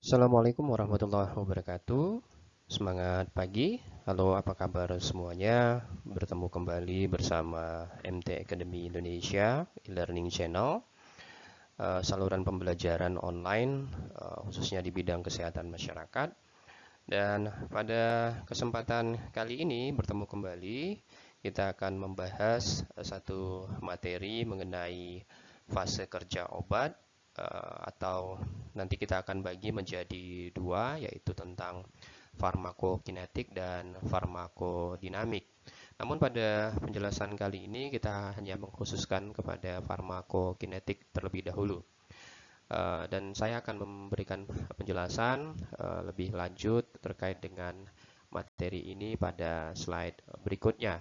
Assalamualaikum warahmatullahi wabarakatuh. Semangat pagi. Halo, apa kabar semuanya? Bertemu kembali bersama MT Academy Indonesia e-learning channel, saluran pembelajaran online khususnya di bidang kesehatan masyarakat. Dan pada kesempatan kali ini bertemu kembali, kita akan membahas satu materi mengenai fase kerja obat, atau nanti kita akan bagi menjadi dua, yaitu tentang farmakokinetik dan farmakodinamik. Namun pada penjelasan kali ini kita hanya mengkhususkan kepada farmakokinetik terlebih dahulu. Dan saya akan memberikan penjelasan lebih lanjut terkait dengan materi ini pada slide berikutnya.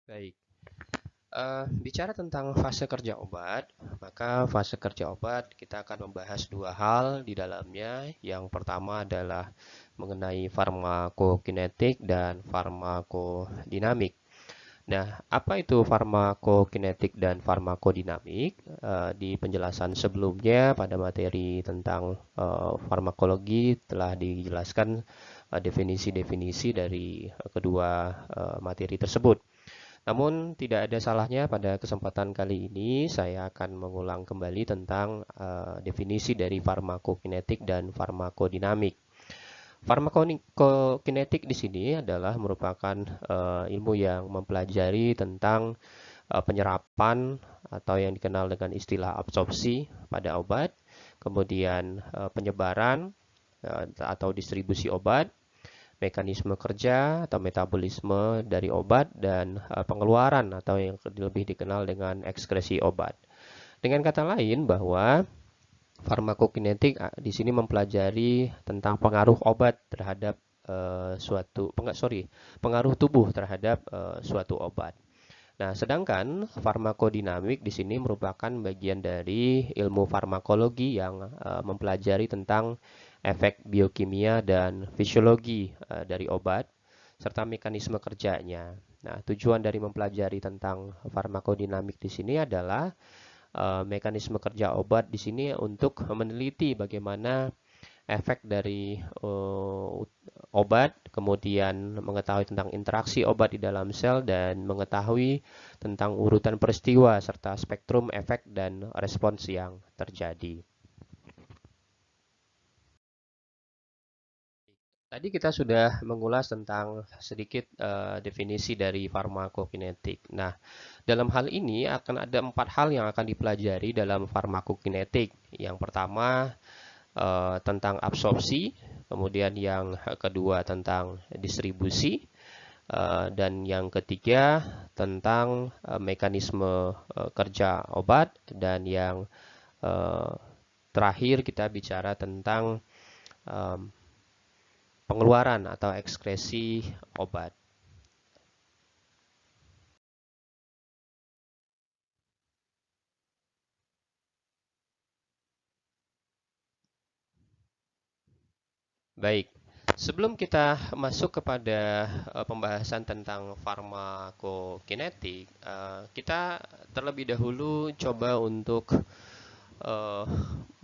Baik. Bicara tentang fase kerja obat, maka fase kerja obat kita akan membahas dua hal di dalamnya. Yang pertama adalah mengenai farmakokinetik dan farmakodinamik. Nah, apa itu farmakokinetik dan farmakodinamik? Di penjelasan sebelumnya pada materi tentang farmakologi telah dijelaskan definisi-definisi dari kedua materi tersebut. Namun tidak ada salahnya pada kesempatan kali ini saya akan mengulang kembali tentang definisi dari farmakokinetik dan farmakodinamik. Farmakokinetik di sini adalah merupakan ilmu yang mempelajari tentang penyerapan atau yang dikenal dengan istilah absorpsi pada obat, kemudian penyebaran atau distribusi obat, mekanisme kerja atau metabolisme dari obat, dan pengeluaran atau yang lebih dikenal dengan ekskresi obat. Dengan kata lain bahwa farmakokinetik di sini mempelajari tentang pengaruh obat terhadap pengaruh tubuh terhadap suatu obat. Nah, sedangkan farmakodinamik di sini merupakan bagian dari ilmu farmakologi yang mempelajari tentang efek biokimia dan fisiologi dari obat serta mekanisme kerjanya. Nah, tujuan dari mempelajari tentang farmakodinamik di sini adalah mekanisme kerja obat di sini untuk meneliti bagaimana efek dari obat, kemudian mengetahui tentang interaksi obat di dalam sel, dan mengetahui tentang urutan peristiwa serta spektrum efek dan respons yang terjadi. Tadi kita sudah mengulas tentang sedikit definisi dari farmakokinetik. Nah, dalam hal ini akan ada 4 hal yang akan dipelajari dalam farmakokinetik. Yang pertama tentang absorpsi, kemudian yang kedua tentang distribusi, dan yang ketiga tentang mekanisme kerja obat, dan yang eh, terakhir kita bicara tentang pengeluaran atau ekskresi obat. Baik, sebelum kita masuk kepada pembahasan tentang farmakokinetik, kita terlebih dahulu coba untuk eh,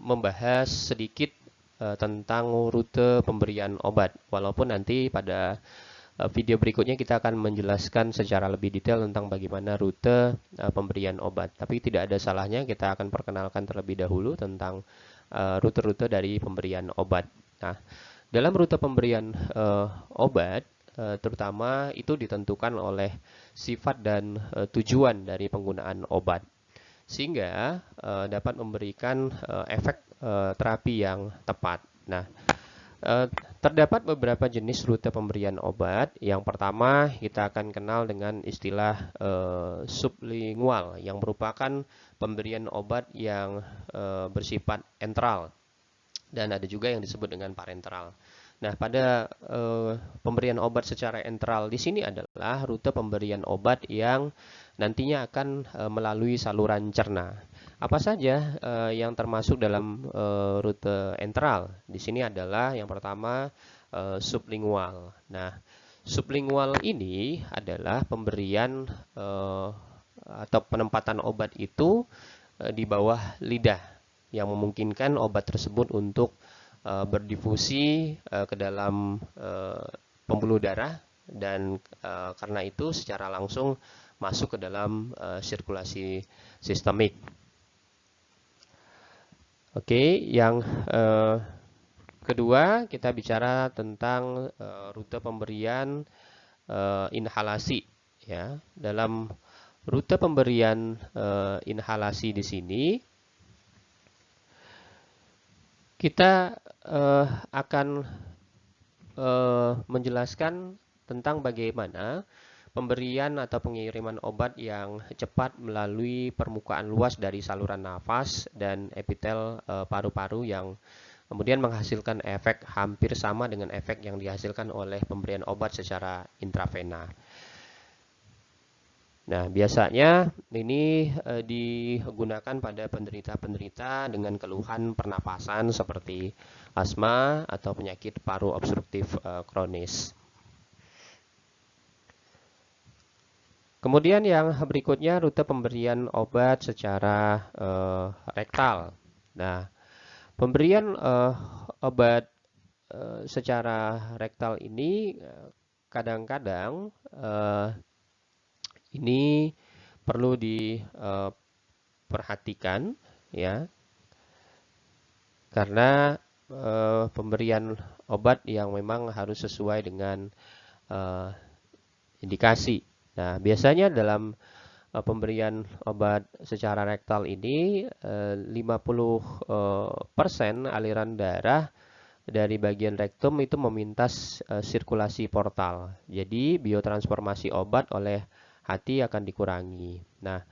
membahas sedikit tentang rute pemberian obat. Walaupun nanti pada video berikutnya kita akan menjelaskan secara lebih detail tentang bagaimana rute pemberian obat. Tapi tidak ada salahnya kita akan perkenalkan terlebih dahulu tentang rute-rute dari pemberian obat. Nah, dalam rute pemberian obat, terutama itu ditentukan oleh sifat dan tujuan dari penggunaan obat, sehingga dapat memberikan efek terapi yang tepat. Nah, terdapat beberapa jenis rute pemberian obat. Yang pertama, kita akan kenal dengan istilah sublingual, yang merupakan pemberian obat yang bersifat enteral, dan ada juga yang disebut dengan parenteral. Nah, pada pemberian obat secara enteral di sini adalah rute pemberian obat yang nantinya akan melalui saluran cerna. Apa saja yang termasuk dalam rute enteral? Di sini adalah yang pertama sublingual. Nah, sublingual ini adalah pemberian atau penempatan obat itu di bawah lidah yang memungkinkan obat tersebut untuk berdifusi ke dalam pembuluh darah dan karena itu secara langsung masuk ke dalam sirkulasi sistemik. Oke, yang kedua kita bicara tentang rute pemberian inhalasi ya. Dalam rute pemberian inhalasi di sini kita akan menjelaskan tentang bagaimana pemberian atau pengiriman obat yang cepat melalui permukaan luas dari saluran nafas dan epitel paru-paru yang kemudian menghasilkan efek hampir sama dengan efek yang dihasilkan oleh pemberian obat secara intravena. Nah, biasanya ini digunakan pada penderita-penderita dengan keluhan pernapasan seperti asma atau penyakit paru obstruktif kronis. Kemudian yang berikutnya rute pemberian obat secara rektal. Nah, pemberian obat secara rektal ini kadang-kadang ini perlu diperhatikan ya, karena pemberian obat yang memang harus sesuai dengan indikasi. Nah, biasanya dalam pemberian obat secara rektal ini 50% aliran darah dari bagian rektum itu memintas sirkulasi portal. Jadi biotransformasi obat oleh hati akan dikurangi. Nah,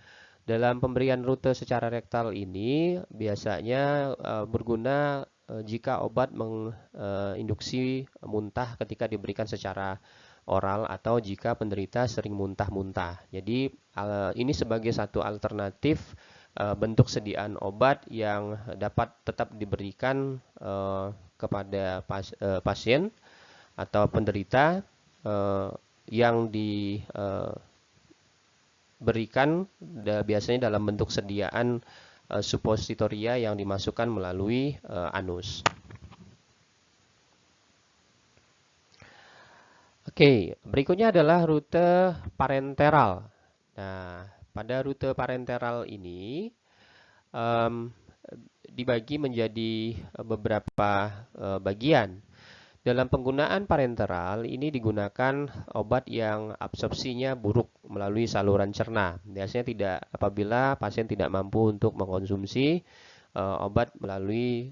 dalam pemberian rute secara rektal ini biasanya berguna jika obat menginduksi muntah ketika diberikan secara oral atau jika penderita sering muntah-muntah. Jadi ini sebagai satu alternatif bentuk sediaan obat yang dapat tetap diberikan kepada pasien atau penderita yang diberikan biasanya dalam bentuk sediaan suppositoria yang dimasukkan melalui anus. Oke, berikutnya adalah rute parenteral. Nah, pada rute parenteral ini dibagi menjadi beberapa bagian. Dalam penggunaan parenteral ini digunakan obat yang absorpsinya buruk melalui saluran cerna. Biasanya tidak apabila pasien tidak mampu untuk mengkonsumsi obat melalui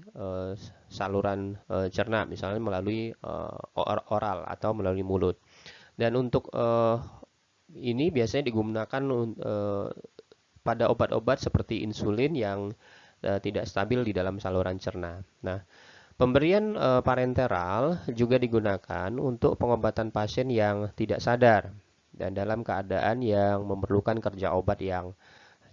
saluran cerna, misalnya melalui oral atau melalui mulut. Dan untuk ini biasanya digunakan pada obat-obat seperti insulin yang tidak stabil di dalam saluran cerna. Nah, pemberian parenteral juga digunakan untuk pengobatan pasien yang tidak sadar dan dalam keadaan yang memerlukan kerja obat yang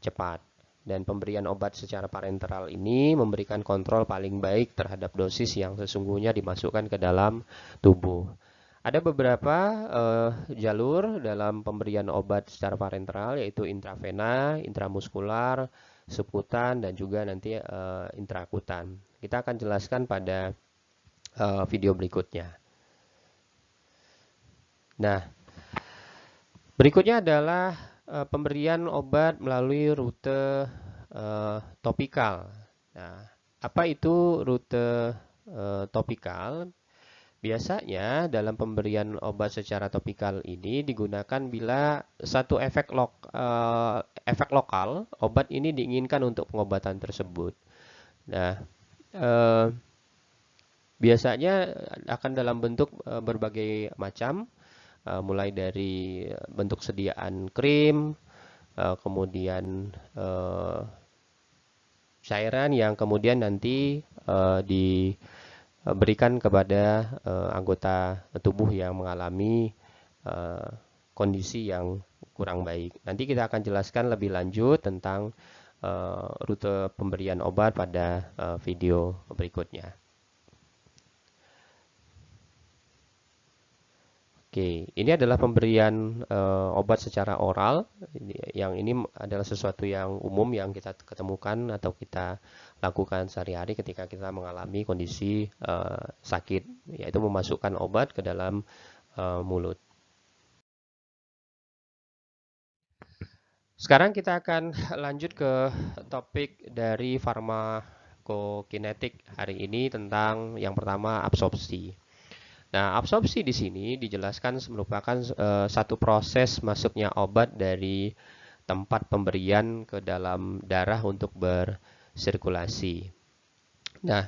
cepat. Dan pemberian obat secara parenteral ini memberikan kontrol paling baik terhadap dosis yang sesungguhnya dimasukkan ke dalam tubuh. Ada beberapa jalur dalam pemberian obat secara parenteral, yaitu intravena, intramuskular, subkutan, dan juga nanti intrakutan. Kita akan jelaskan pada video berikutnya. Nah, berikutnya adalah pemberian obat melalui rute topikal. Nah, apa itu rute topikal? Biasanya dalam pemberian obat secara topikal ini digunakan bila satu efek lokal obat ini diinginkan untuk pengobatan tersebut. Nah, biasanya akan dalam bentuk berbagai macam, mulai dari bentuk sediaan krim, kemudian cairan yang kemudian nanti diberikan kepada anggota tubuh yang mengalami kondisi yang kurang baik. Nanti kita akan jelaskan lebih lanjut tentang rute pemberian obat pada video berikutnya. Oke, ini adalah pemberian obat secara oral. Yang ini adalah sesuatu yang umum yang kita ketemukan atau kita lakukan sehari-hari ketika kita mengalami kondisi sakit, yaitu memasukkan obat ke dalam mulut. Sekarang kita akan lanjut ke topik dari farmakokinetik hari ini tentang yang pertama absorpsi. Nah, absorpsi di sini dijelaskan merupakan satu proses masuknya obat dari tempat pemberian ke dalam darah untuk bersirkulasi. Nah,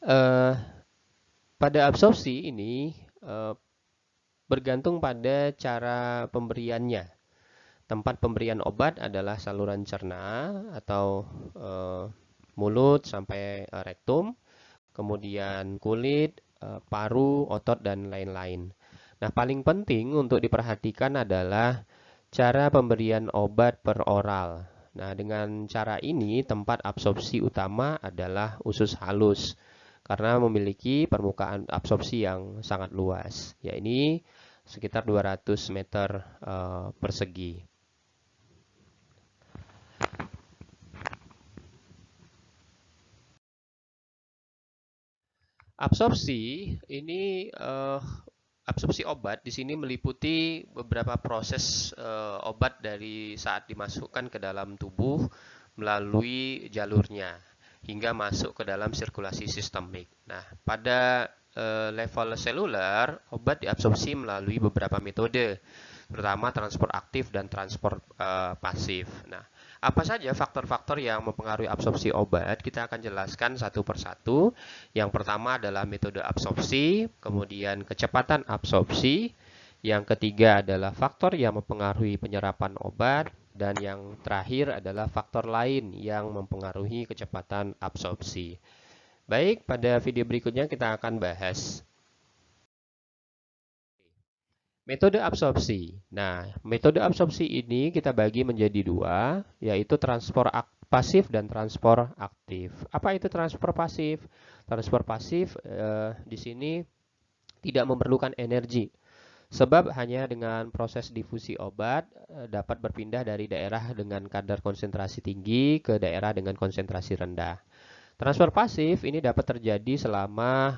eh, pada absorpsi ini bergantung pada cara pemberiannya. Tempat pemberian obat adalah saluran cerna atau mulut sampai rektum, kemudian kulit, paru, otot, dan lain-lain. Nah, paling penting untuk diperhatikan adalah cara pemberian obat per oral. Nah, dengan cara ini tempat absorpsi utama adalah usus halus karena memiliki permukaan absorpsi yang sangat luas, yaitu sekitar 200 meter persegi. Absorpsi ini absorpsi obat di sini meliputi beberapa proses obat dari saat dimasukkan ke dalam tubuh melalui jalurnya hingga masuk ke dalam sirkulasi sistemik. Nah, pada level seluler, obat diabsorpsi melalui beberapa metode, terutama transport aktif dan transport pasif. Nah, apa saja faktor-faktor yang mempengaruhi absorpsi obat? Kita akan jelaskan satu persatu. Yang pertama adalah metode absorpsi, kemudian kecepatan absorpsi. Yang ketiga adalah faktor yang mempengaruhi penyerapan obat, dan yang terakhir adalah faktor lain yang mempengaruhi kecepatan absorpsi. Baik, pada video berikutnya kita akan bahas metode absorpsi. Nah, metode absorpsi ini kita bagi menjadi dua, yaitu transport pasif dan transport aktif. Apa itu transport pasif? Transport pasif di sini tidak memerlukan energi, sebab hanya dengan proses difusi obat dapat berpindah dari daerah dengan kadar konsentrasi tinggi ke daerah dengan konsentrasi rendah. Transfer pasif ini dapat terjadi selama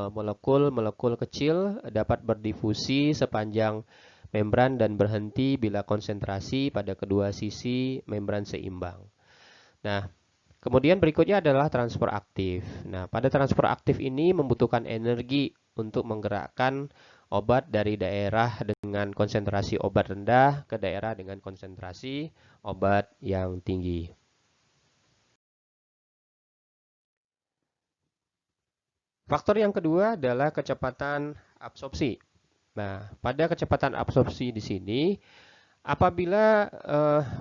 molekul-molekul kecil dapat berdifusi sepanjang membran dan berhenti bila konsentrasi pada kedua sisi membran seimbang. Nah, kemudian berikutnya adalah transfer aktif. Nah, pada transfer aktif ini membutuhkan energi untuk menggerakkan obat dari daerah dengan konsentrasi obat rendah ke daerah dengan konsentrasi obat yang tinggi. Faktor yang kedua adalah kecepatan absorpsi. Nah, pada kecepatan absorpsi di sini, apabila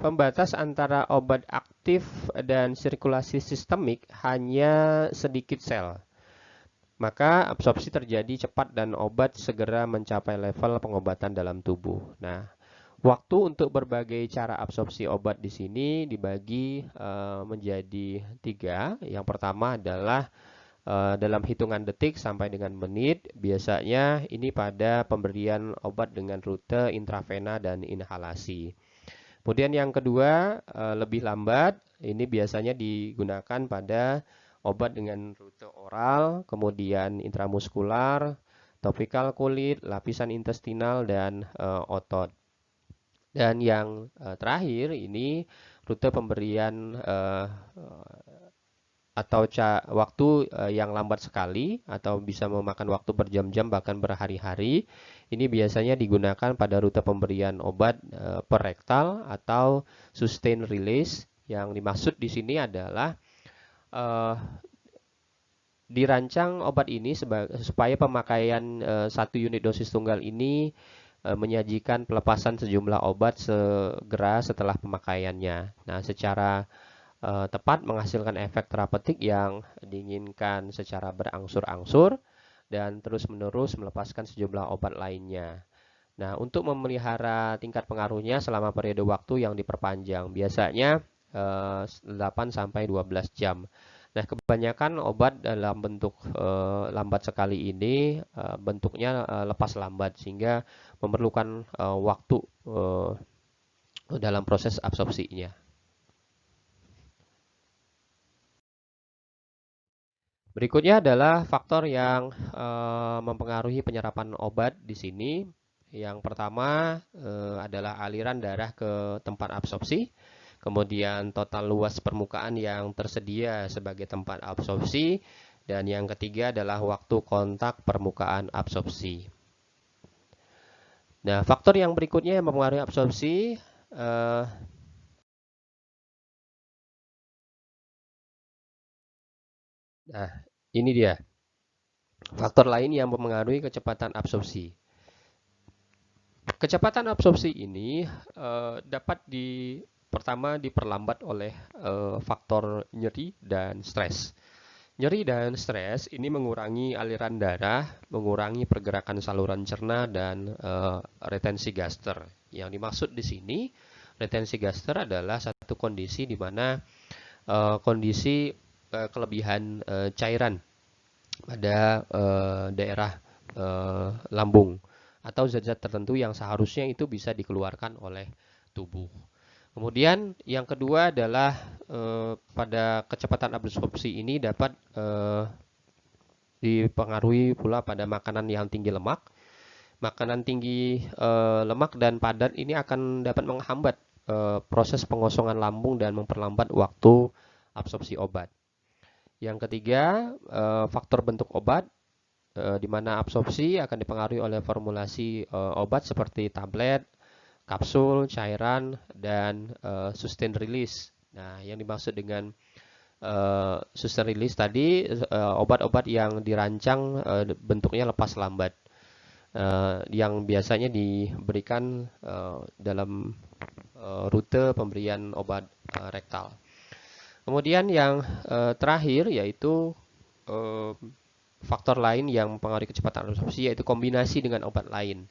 pembatas antara obat aktif dan sirkulasi sistemik hanya sedikit sel, maka absorpsi terjadi cepat dan obat segera mencapai level pengobatan dalam tubuh. Nah, waktu untuk berbagai cara absorpsi obat di sini dibagi menjadi tiga. Yang pertama adalah dalam hitungan detik sampai dengan menit. Biasanya ini pada pemberian obat dengan rute intravena dan inhalasi. Kemudian yang kedua lebih lambat. Ini biasanya digunakan pada obat dengan rute oral, kemudian intramuskular, topikal kulit, lapisan intestinal, dan otot. Dan yang terakhir ini rute pemberian atau waktu yang lambat sekali atau bisa memakan waktu berjam-jam bahkan berhari-hari. Ini biasanya digunakan pada rute pemberian obat per rektal atau sustained release. Yang dimaksud di sini adalah dirancang obat ini supaya pemakaian satu unit dosis tunggal ini menyajikan pelepasan sejumlah obat segera setelah pemakaiannya. Nah, secara tepat menghasilkan efek terapeutik yang diinginkan secara berangsur-angsur dan terus-menerus melepaskan sejumlah obat lainnya. Nah, untuk memelihara tingkat pengaruhnya selama periode waktu yang diperpanjang, biasanya 8 sampai 12 jam. Nah, kebanyakan obat dalam bentuk lambat sekali ini bentuknya lepas lambat sehingga memerlukan waktu dalam proses absorpsinya. Berikutnya adalah faktor yang mempengaruhi penyerapan obat di sini. Yang pertama adalah aliran darah ke tempat absorpsi, kemudian total luas permukaan yang tersedia sebagai tempat absorpsi, dan yang ketiga adalah waktu kontak permukaan absorpsi. Nah, faktor yang berikutnya yang mempengaruhi absorpsi nah, ini dia. Faktor lain yang mempengaruhi kecepatan absorpsi. Kecepatan absorpsi ini dapat pertama diperlambat oleh faktor nyeri dan stres. Nyeri dan stres ini mengurangi aliran darah, mengurangi pergerakan saluran cerna dan retensi gaster. Yang dimaksud di sini, retensi gaster adalah satu kondisi di mana kondisi kelebihan cairan pada daerah lambung atau zat-zat tertentu yang seharusnya itu bisa dikeluarkan oleh tubuh. Kemudian yang kedua adalah pada kecepatan absorpsi ini dapat dipengaruhi pula pada makanan yang tinggi lemak. Makanan tinggi lemak dan padat ini akan dapat menghambat proses pengosongan lambung dan memperlambat waktu absorpsi obat. Yang ketiga, faktor bentuk obat, di mana absorpsi akan dipengaruhi oleh formulasi obat seperti tablet, kapsul, cairan, dan sustained release. Nah, yang dimaksud dengan sustained release tadi, obat-obat yang dirancang bentuknya lepas lambat, yang biasanya diberikan dalam rute pemberian obat rektal. Kemudian yang terakhir yaitu faktor lain yang mempengaruhi kecepatan absorpsi yaitu kombinasi dengan obat lain.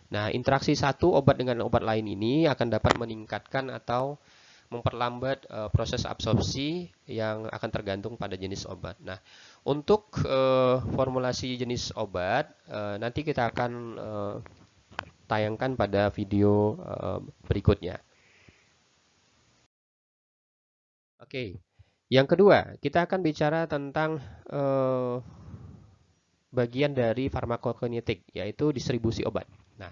Nah, interaksi satu obat dengan obat lain ini akan dapat meningkatkan atau memperlambat proses absorpsi yang akan tergantung pada jenis obat. Nah, untuk formulasi jenis obat nanti kita akan tayangkan pada video berikutnya. Oke. Yang kedua, kita akan bicara tentang bagian dari farmakokinetik, yaitu distribusi obat. Nah,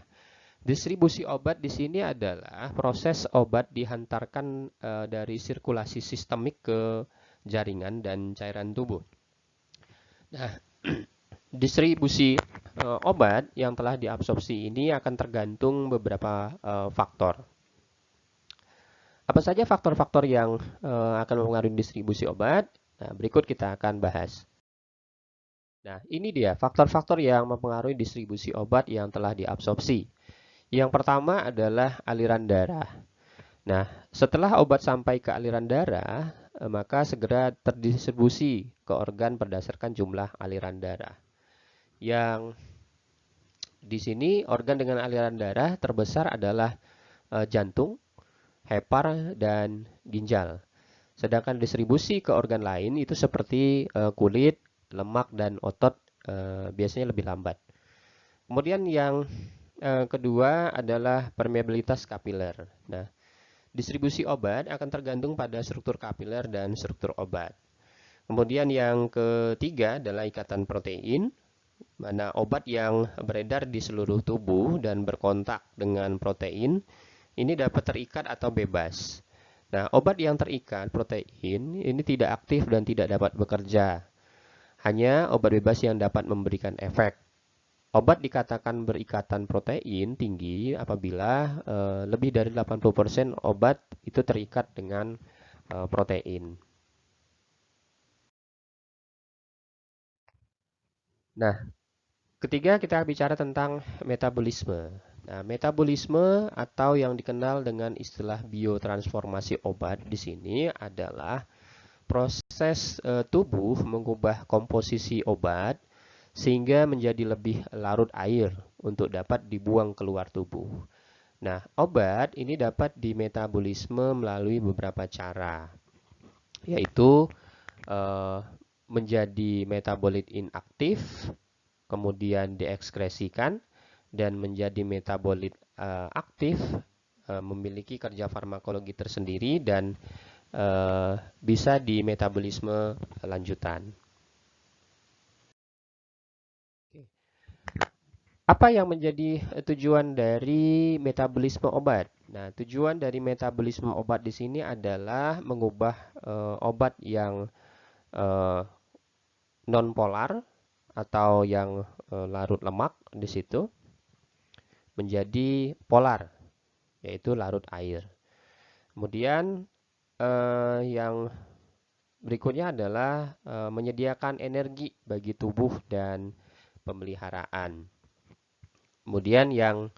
distribusi obat di sini adalah proses obat dihantarkan dari sirkulasi sistemik ke jaringan dan cairan tubuh. Nah, distribusi obat yang telah diabsorpsi ini akan tergantung beberapa faktor. Apa saja faktor-faktor yang akan mempengaruhi distribusi obat? Nah, berikut kita akan bahas. Nah, ini dia faktor-faktor yang mempengaruhi distribusi obat yang telah diabsorpsi. Yang pertama adalah aliran darah. Nah, setelah obat sampai ke aliran darah, maka segera terdistribusi ke organ berdasarkan jumlah aliran darah. Yang di sini organ dengan aliran darah terbesar adalah jantung, hepar, dan ginjal. Sedangkan distribusi ke organ lain itu seperti kulit, lemak, dan otot biasanya lebih lambat. Kemudian yang kedua adalah permeabilitas kapiler. Nah, distribusi obat akan tergantung pada struktur kapiler dan struktur obat. Kemudian yang ketiga adalah ikatan protein, mana obat yang beredar di seluruh tubuh dan berkontak dengan protein ini dapat terikat atau bebas. Nah, obat yang terikat protein ini tidak aktif dan tidak dapat bekerja. Hanya obat bebas yang dapat memberikan efek. Obat dikatakan berikatan protein tinggi apabila lebih dari 80% obat itu terikat dengan protein. Nah, ketiga kita bicara tentang metabolisme. Nah, metabolisme atau yang dikenal dengan istilah biotransformasi obat di sini adalah proses tubuh mengubah komposisi obat sehingga menjadi lebih larut air untuk dapat dibuang keluar tubuh. Nah, obat ini dapat dimetabolisme melalui beberapa cara, yaitu eh, menjadi metabolit inaktif, kemudian diekskresikan, dan menjadi metabolit aktif, memiliki kerja farmakologi tersendiri dan bisa di metabolisme lanjutan. Apa yang menjadi tujuan dari metabolisme obat? Nah, tujuan dari metabolisme obat di sini adalah mengubah obat yang non polar atau yang larut lemak di situ menjadi polar, yaitu larut air. Kemudian yang berikutnya adalah menyediakan energi bagi tubuh dan pemeliharaan. Kemudian yang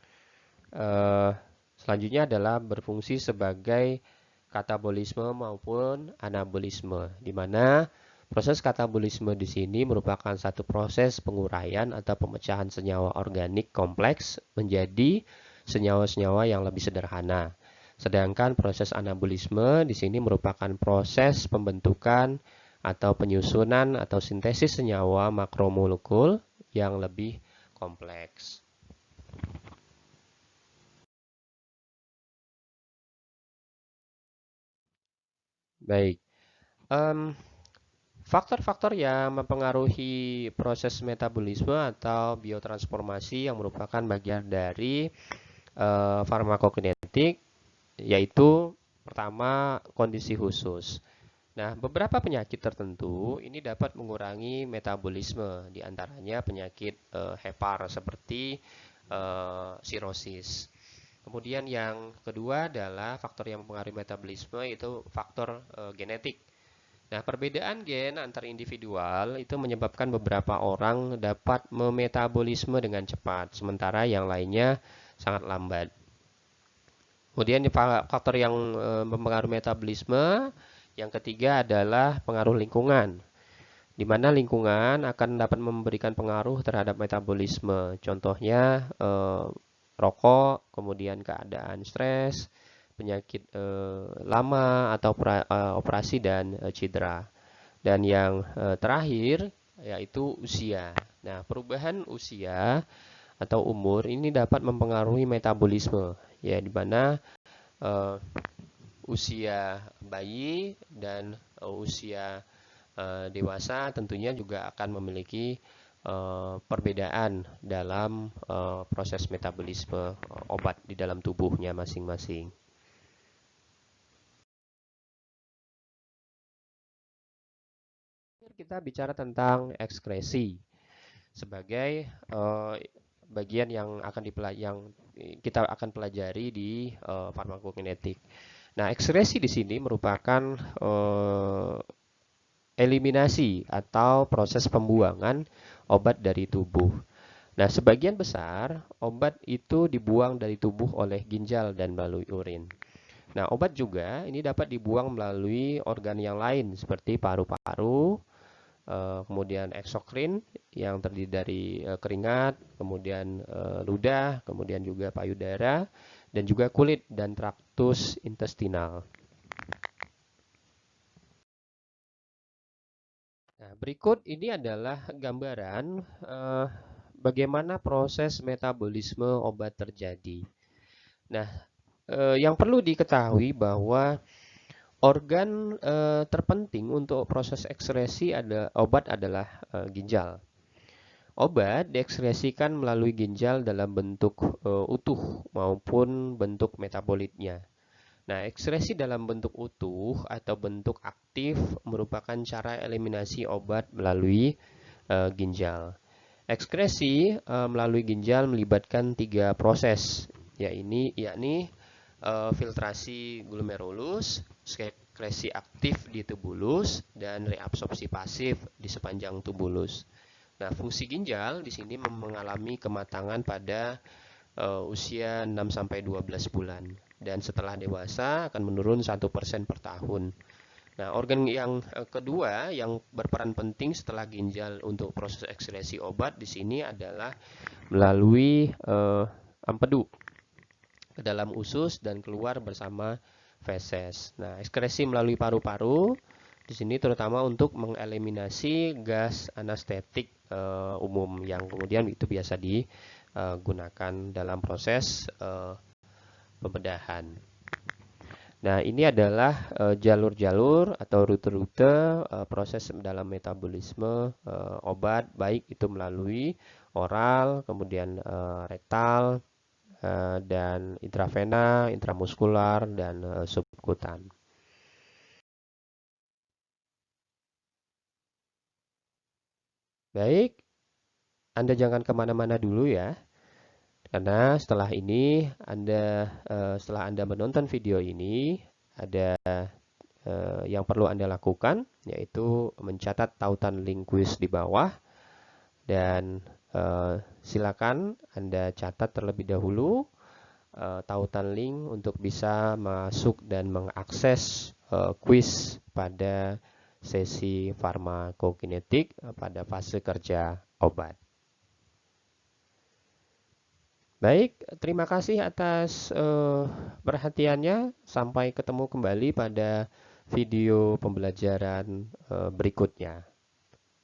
selanjutnya adalah berfungsi sebagai katabolisme maupun anabolisme, di mana proses katabolisme di sini merupakan satu proses penguraian atau pemecahan senyawa organik kompleks menjadi senyawa-senyawa yang lebih sederhana. Sedangkan proses anabolisme di sini merupakan proses pembentukan atau penyusunan atau sintesis senyawa makromolekul yang lebih kompleks. Baik, faktor-faktor yang mempengaruhi proses metabolisme atau biotransformasi yang merupakan bagian dari farmakokinetik, yaitu pertama kondisi khusus. Nah, beberapa penyakit tertentu ini dapat mengurangi metabolisme, diantaranya penyakit hepar seperti sirosis. Kemudian yang kedua adalah faktor yang mempengaruhi metabolisme, yaitu faktor genetik. Nah, perbedaan gen antar individual itu menyebabkan beberapa orang dapat memetabolisme dengan cepat, sementara yang lainnya sangat lambat. Kemudian faktor yang mempengaruhi metabolisme, yang ketiga adalah pengaruh lingkungan, di mana lingkungan akan dapat memberikan pengaruh terhadap metabolisme. Contohnya rokok, kemudian keadaan stres, penyakit lama atau operasi dan cedera. Dan yang terakhir yaitu usia. Nah, perubahan usia atau umur ini dapat mempengaruhi metabolisme, ya, di mana uh, usia bayi dan usia dewasa tentunya juga akan memiliki perbedaan dalam proses metabolisme obat di dalam tubuhnya masing-masing. Kita bicara tentang ekskresi sebagai bagian yang kita akan pelajari di farmakokinetik. Nah, ekskresi di sini merupakan eliminasi atau proses pembuangan obat dari tubuh. Nah, sebagian besar obat itu dibuang dari tubuh oleh ginjal dan melalui urin. Nah, obat juga ini dapat dibuang melalui organ yang lain seperti paru-paru, kemudian eksokrin yang terdiri dari keringat, kemudian ludah, kemudian juga payudara, dan juga kulit dan traktus intestinal. Nah, berikut ini adalah gambaran bagaimana proses metabolisme obat terjadi. Nah, yang perlu diketahui bahwa organ terpenting untuk proses ekskresi obat adalah ginjal. Obat diekskresikan melalui ginjal dalam bentuk utuh maupun bentuk metabolitnya. Nah, ekskresi dalam bentuk utuh atau bentuk aktif merupakan cara eliminasi obat melalui ginjal. Ekskresi melalui ginjal melibatkan 3 proses, yakni filtrasi glomerulus, sekresi aktif di tubulus, dan reabsorpsi pasif di sepanjang tubulus. Nah, fungsi ginjal di sini mengalami kematangan pada usia 6-12 bulan. Dan setelah dewasa akan menurun 1% per tahun. Nah, organ yang kedua yang berperan penting setelah ginjal untuk proses ekskresi obat di sini adalah melalui empedu ke dalam usus dan keluar bersama feses. Nah, ekskresi melalui paru-paru Di sini terutama untuk mengeliminasi gas anestetik umum yang kemudian itu biasa digunakan dalam proses pembedahan. Nah, ini adalah jalur-jalur atau rute-rute proses dalam metabolisme obat, baik itu melalui oral, kemudian rektal, dan intravena, intramuskular, dan subkutan. Baik, Anda jangan kemana-mana dulu ya, karena setelah ini setelah Anda menonton video ini, ada yang perlu Anda lakukan, yaitu mencatat tautan link kuis di bawah, dan silakan Anda catat terlebih dahulu tautan link untuk bisa masuk dan mengakses kuis pada sesi farmakokinetik pada fase kerja obat. Baik, terima kasih atas perhatiannya. Sampai ketemu kembali pada video pembelajaran berikutnya.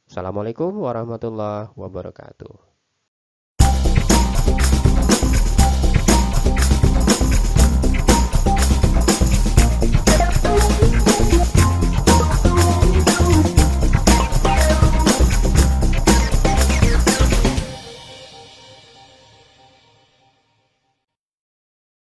Assalamualaikum warahmatullahi wabarakatuh.